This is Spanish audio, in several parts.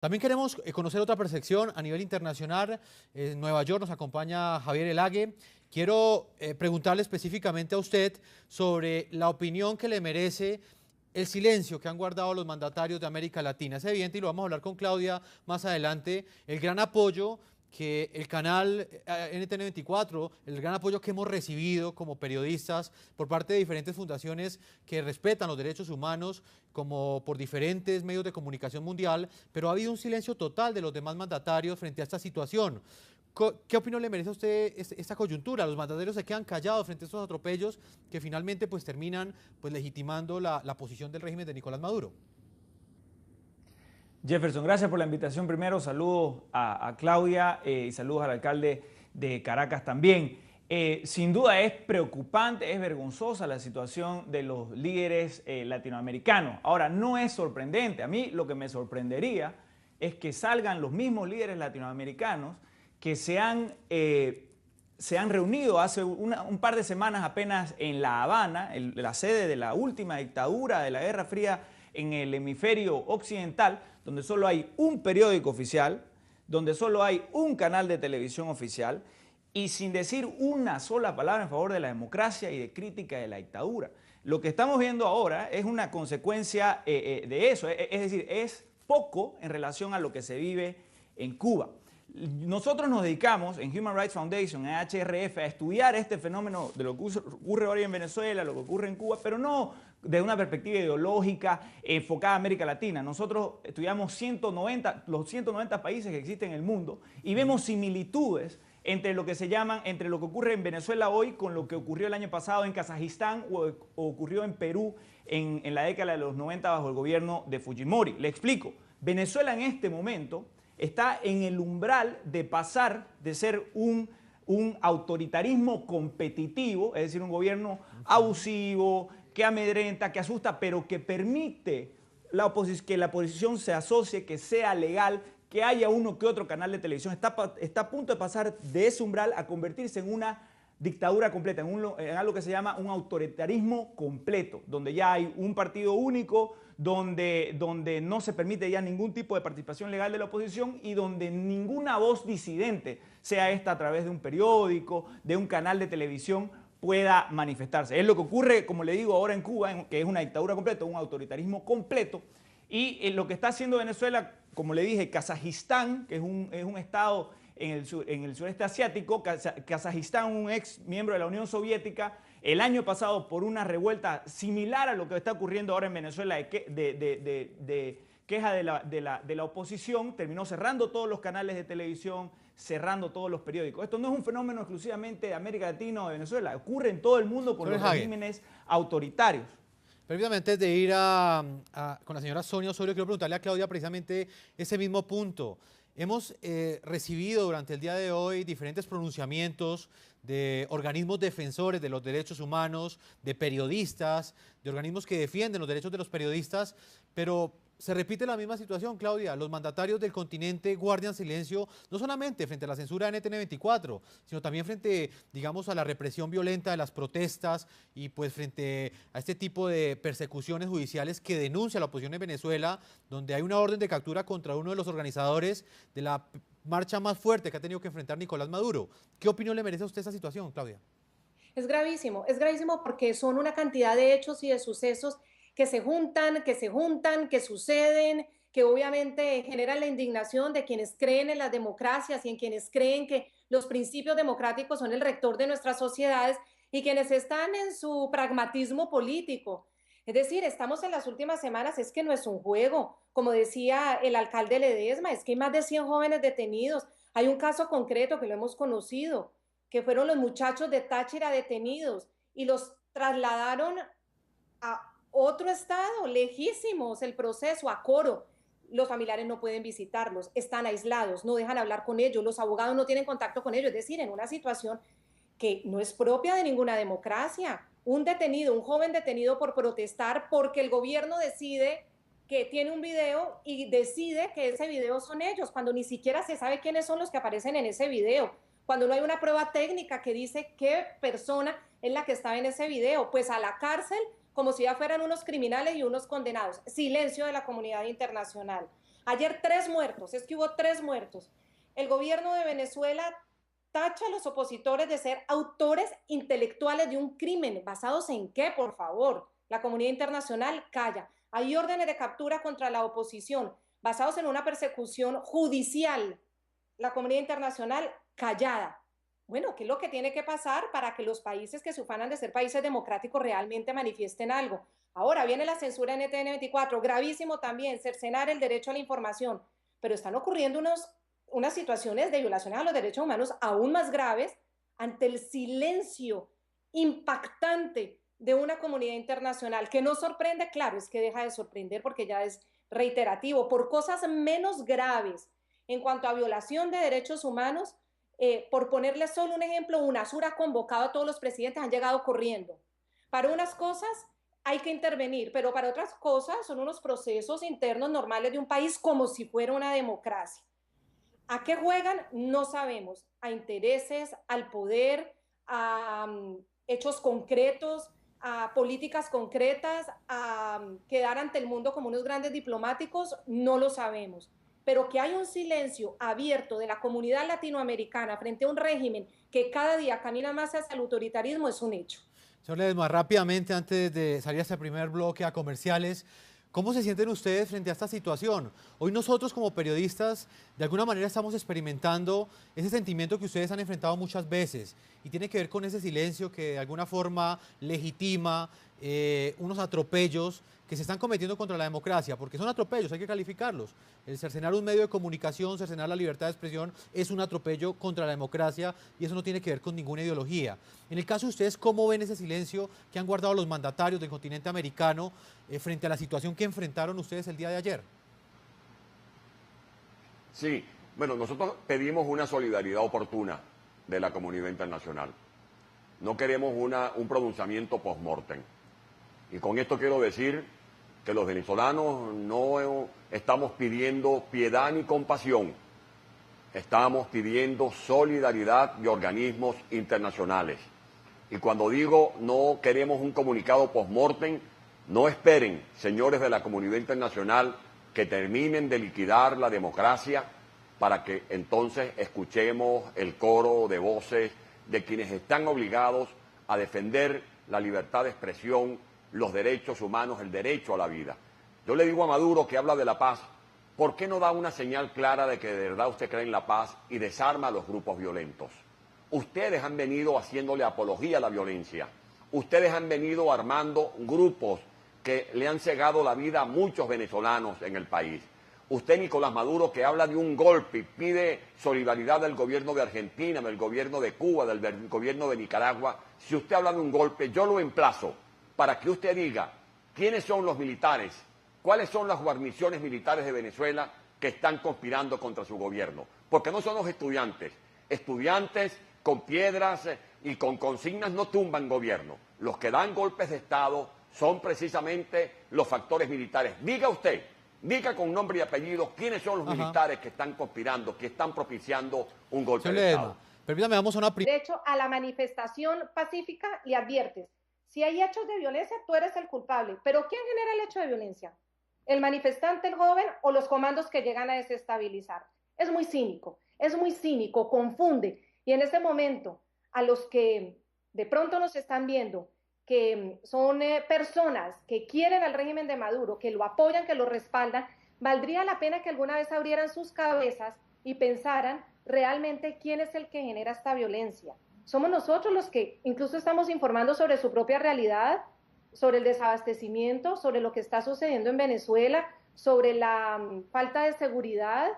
También queremos conocer otra percepción a nivel internacional. En Nueva York nos acompaña Javier Elague. Quiero preguntarle específicamente a usted sobre la opinión que le merece el silencio que han guardado los mandatarios de América Latina. Es evidente, y lo vamos a hablar con Claudia más adelante, el gran apoyo que el canal NTN24, el gran apoyo que hemos recibido como periodistas por parte de diferentes fundaciones que respetan los derechos humanos, como por diferentes medios de comunicación mundial, pero ha habido un silencio total de los demás mandatarios frente a esta situación. ¿Qué opinión le merece a usted esta coyuntura? Los mandatarios se quedan callados frente a estos atropellos que finalmente pues terminan legitimando la posición del régimen de Nicolás Maduro. Jefferson, gracias por la invitación primero. Saludos a Claudia y saludos al alcalde de Caracas también. Sin duda es preocupante, es vergonzosa la situación de los líderes latinoamericanos. Ahora, no es sorprendente. A mí lo que me sorprendería es que salgan los mismos líderes latinoamericanos que se han reunido hace un par de semanas apenas en La Habana, la sede de la última dictadura de la Guerra Fría en el hemisferio occidental, donde solo hay un periódico oficial, donde solo hay un canal de televisión oficial y sin decir una sola palabra en favor de la democracia y de crítica de la dictadura. Lo que estamos viendo ahora es una consecuencia de eso, es decir, es poco en relación a lo que se vive en Cuba. Nosotros nos dedicamos en Human Rights Foundation, en HRF, a estudiar este fenómeno de lo que ocurre hoy en Venezuela, lo que ocurre en Cuba, pero no desde una perspectiva ideológica enfocada a América Latina. Nosotros estudiamos los 190 países que existen en el mundo y vemos similitudes entre lo que entre lo que ocurre en Venezuela hoy con lo que ocurrió el año pasado en Kazajistán o ocurrió en Perú en la década de los 90 bajo el gobierno de Fujimori. Le explico. Venezuela en este momento está en el umbral de pasar de ser un autoritarismo competitivo, es decir, un gobierno abusivo, que amedrenta, que asusta, pero que permite que la oposición se asocie, que sea legal, que haya uno que otro canal de televisión. Está a punto de pasar de ese umbral a convertirse en una dictadura completa, en algo que se llama un autoritarismo completo, donde ya hay un partido único, donde no se permite ya ningún tipo de participación legal de la oposición y donde ninguna voz disidente, sea esta a través de un periódico, de un canal de televisión, pueda manifestarse. Es lo que ocurre, como le digo, ahora en Cuba, que es una dictadura completa, un autoritarismo completo, y lo que está haciendo Venezuela, como le dije, Kazajistán, que es un estado en el sureste asiático, Kazajistán, un ex miembro de la Unión Soviética, el año pasado por una revuelta similar a lo que está ocurriendo ahora en Venezuela de queja de la oposición, terminó cerrando todos los canales de televisión, cerrando todos los periódicos. Esto no es un fenómeno exclusivamente de América Latina o de Venezuela, ocurre en todo el mundo con los regímenes autoritarios. Permítame, antes de ir con la señora Sonia Osorio, quiero preguntarle a Claudia precisamente ese mismo punto. Hemos recibido durante el día de hoy diferentes pronunciamientos de organismos defensores de los derechos humanos, de periodistas, de organismos que defienden los derechos de los periodistas, pero se repite la misma situación, Claudia. Los mandatarios del continente guardan silencio, no solamente frente a la censura de NTN24, sino también frente, digamos, a la represión violenta de las protestas y pues frente a este tipo de persecuciones judiciales que denuncia la oposición en Venezuela, donde hay una orden de captura contra uno de los organizadores de la marcha más fuerte que ha tenido que enfrentar Nicolás Maduro. ¿Qué opinión le merece a usted esta situación, Claudia? Es gravísimo porque son una cantidad de hechos y de sucesos que se juntan, que suceden, que obviamente generan la indignación de quienes creen en las democracias y en quienes creen que los principios democráticos son el rector de nuestras sociedades y quienes están en su pragmatismo político. Es decir, estamos en las últimas semanas, es que no es un juego, como decía el alcalde Ledesma, es que hay más de 100 jóvenes detenidos. Hay un caso concreto que lo hemos conocido, que fueron los muchachos de Táchira detenidos y los trasladaron a otro estado, lejísimos el proceso, a Coro. Los familiares no pueden visitarlos, están aislados, no dejan hablar con ellos, los abogados no tienen contacto con ellos, es decir, en una situación que no es propia de ninguna democracia. Un detenido, un joven detenido por protestar porque el gobierno decide que tiene un video y decide que ese video son ellos, cuando ni siquiera se sabe quiénes son los que aparecen en ese video, cuando no hay una prueba técnica que dice qué persona es la que estaba en ese video, pues a la cárcel como si ya fueran unos criminales y unos condenados. Silencio de la comunidad internacional. Ayer 3 muertos, es que hubo 3 muertos. El gobierno de Venezuela tacha a los opositores de ser autores intelectuales de un crimen. ¿Basados en qué, por favor? La comunidad internacional calla. Hay órdenes de captura contra la oposición basados en una persecución judicial. La comunidad internacional callada. Bueno, ¿qué es lo que tiene que pasar para que los países que se ufanan de ser países democráticos realmente manifiesten algo? Ahora viene la censura en NTN 24, gravísimo también, cercenar el derecho a la información, pero están ocurriendo unas situaciones de violaciones a los derechos humanos aún más graves ante el silencio impactante de una comunidad internacional, que no sorprende, claro, es que deja de sorprender porque ya es reiterativo, por cosas menos graves en cuanto a violación de derechos humanos. Por ponerle solo un ejemplo, UNASUR ha convocado a todos los presidentes, han llegado corriendo. Para unas cosas hay que intervenir, pero para otras cosas son unos procesos internos normales de un país como si fuera una democracia. ¿A qué juegan? No sabemos. A intereses, al poder, a hechos concretos, a políticas concretas, a quedar ante el mundo como unos grandes diplomáticos, no lo sabemos. Pero que hay un silencio abierto de la comunidad latinoamericana frente a un régimen que cada día camina más hacia el autoritarismo es un hecho. Señor Ledesma, rápidamente, antes de salir a este primer bloque a comerciales, ¿cómo se sienten ustedes frente a esta situación? Hoy nosotros como periodistas, de alguna manera estamos experimentando ese sentimiento que ustedes han enfrentado muchas veces y tiene que ver con ese silencio que de alguna forma legitima unos atropellos que se están cometiendo contra la democracia, porque son atropellos, hay que calificarlos. El cercenar un medio de comunicación, cercenar la libertad de expresión es un atropello contra la democracia y eso no tiene que ver con ninguna ideología. En el caso de ustedes, ¿cómo ven ese silencio que han guardado los mandatarios del continente americano frente a la situación que enfrentaron ustedes el día de ayer? Sí, bueno, nosotros pedimos una solidaridad oportuna de la comunidad internacional. No queremos un pronunciamiento post-mortem. Y con esto quiero decir que los venezolanos no estamos pidiendo piedad ni compasión. Estamos pidiendo solidaridad de organismos internacionales. Y cuando digo no queremos un comunicado post-mortem, no esperen, señores de la comunidad internacional, que terminen de liquidar la democracia para que entonces escuchemos el coro de voces de quienes están obligados a defender la libertad de expresión, los derechos humanos, el derecho a la vida. Yo le digo a Maduro, que habla de la paz, ¿por qué no da una señal clara de que de verdad usted cree en la paz y desarma a los grupos violentos? Ustedes han venido haciéndole apología a la violencia. Ustedes han venido armando grupos que le han cegado la vida a muchos venezolanos en el país. Usted, Nicolás Maduro, que habla de un golpe y pide solidaridad del gobierno de Argentina, del gobierno de Cuba, del gobierno de Nicaragua, si usted habla de un golpe, yo lo emplazo para que usted diga quiénes son los militares, cuáles son las guarniciones militares de Venezuela que están conspirando contra su gobierno. Porque no son los estudiantes. Estudiantes con piedras y con consignas no tumban gobierno. Los que dan golpes de Estado son precisamente los factores militares. Diga usted, diga con nombre y apellido quiénes son los militares que están conspirando, que están propiciando un golpe de Estado. Permítame, vamos a una... Derecho a la manifestación pacífica le adviertes. Si hay hechos de violencia, tú eres el culpable. ¿Pero quién genera el hecho de violencia? ¿El manifestante, el joven o los comandos que llegan a desestabilizar? Es muy cínico, confunde. Y en este momento, a los que de pronto nos están viendo, que son personas que quieren al régimen de Maduro, que lo apoyan, que lo respaldan, valdría la pena que alguna vez abrieran sus cabezas y pensaran realmente quién es el que genera esta violencia. Somos nosotros los que incluso estamos informando sobre su propia realidad, sobre el desabastecimiento, sobre lo que está sucediendo en Venezuela, sobre la falta de seguridad.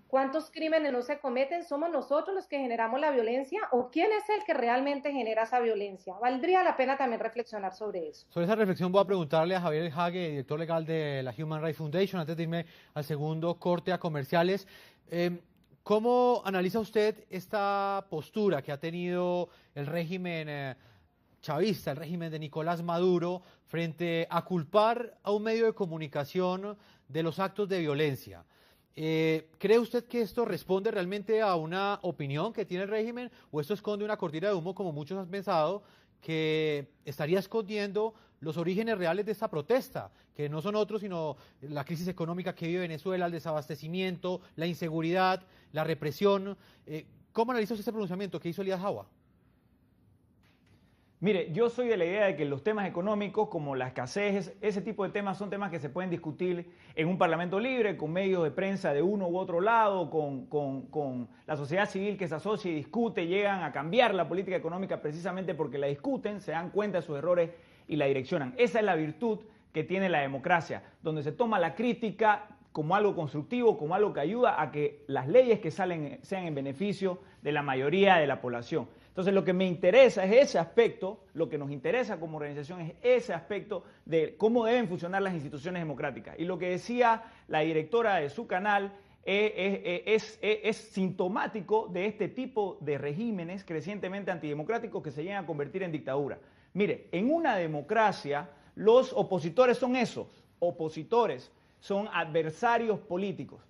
¿Cuántos crímenes no se cometen? ¿Somos nosotros los que generamos la violencia o quién es el que realmente genera esa violencia? Valdría la pena también reflexionar sobre eso. Sobre esa reflexión voy a preguntarle a Javier Hague, director legal de la Human Rights Foundation, antes de irme al segundo corte a comerciales. ¿Cómo analiza usted esta postura que ha tenido el régimen chavista, el régimen de Nicolás Maduro, frente a culpar a un medio de comunicación de los actos de violencia? ¿Cree usted que esto responde realmente a una opinión que tiene el régimen o esto esconde una cortina de humo, como muchos han pensado, que estaría escondiendo los orígenes reales de esta protesta, que no son otros sino la crisis económica que vive Venezuela, el desabastecimiento, la inseguridad, la represión. ¿Cómo analiza usted este pronunciamiento que hizo Elías Jawa? Mire, yo soy de la idea de que los temas económicos, como la escasez, ese tipo de temas son temas que se pueden discutir en un parlamento libre, con medios de prensa de uno u otro lado, con la sociedad civil que se asocia y discute, llegan a cambiar la política económica precisamente porque la discuten, se dan cuenta de sus errores y la direccionan. Esa es la virtud que tiene la democracia, donde se toma la crítica como algo constructivo, como algo que ayuda a que las leyes que salen sean en beneficio de la mayoría de la población. Entonces lo que me interesa es ese aspecto, lo que nos interesa como organización es ese aspecto de cómo deben funcionar las instituciones democráticas. Y lo que decía la directora de su canal es sintomático de este tipo de regímenes crecientemente antidemocráticos que se llegan a convertir en dictadura. Mire, en una democracia los opositores son esos, opositores, son adversarios políticos.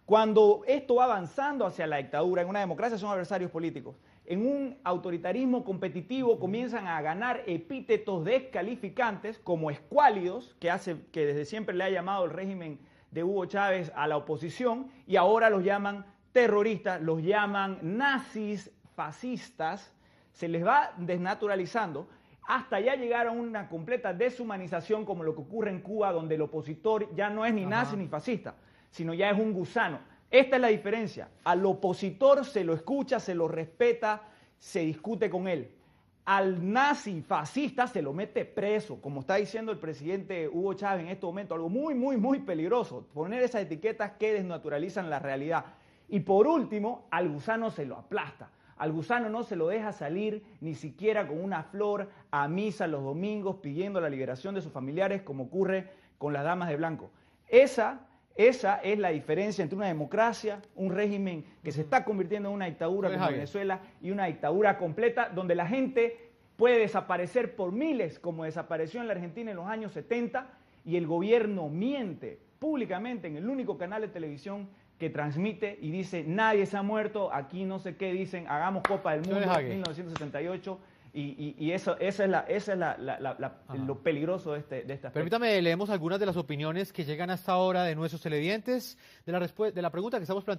Cuando esto va avanzando hacia la dictadura, en una democracia son adversarios políticos. En un autoritarismo competitivo comienzan a ganar epítetos descalificantes como escuálidos, que desde siempre le ha llamado el régimen de Hugo Chávez a la oposición, y ahora los llaman terroristas, los llaman nazis, fascistas, se les va desnaturalizando hasta ya llegar a una completa deshumanización como lo que ocurre en Cuba, donde el opositor ya no es ni nazi ni fascista, sino ya es un gusano. Esta es la diferencia. Al opositor se lo escucha, se lo respeta, se discute con él. Al nazi fascista se lo mete preso, como está diciendo el presidente Hugo Chávez en este momento, algo muy, muy, muy peligroso, poner esas etiquetas que desnaturalizan la realidad. Y por último, al gusano se lo aplasta. Al gusano no se lo deja salir ni siquiera con una flor a misa los domingos pidiendo la liberación de sus familiares, como ocurre con las damas de blanco. Esa es la diferencia entre una democracia, un régimen que se está convirtiendo en una dictadura como Venezuela y una dictadura completa donde la gente puede desaparecer por miles, como desapareció en la Argentina en los años 70, y el gobierno miente públicamente en el único canal de televisión que transmite y dice nadie se ha muerto, aquí no sé qué dicen, hagamos Copa del Mundo en 1978. Y esa es lo peligroso de este aspecto. Permítame, leemos algunas de las opiniones que llegan hasta ahora de nuestros televidentes de la pregunta que estamos planteando.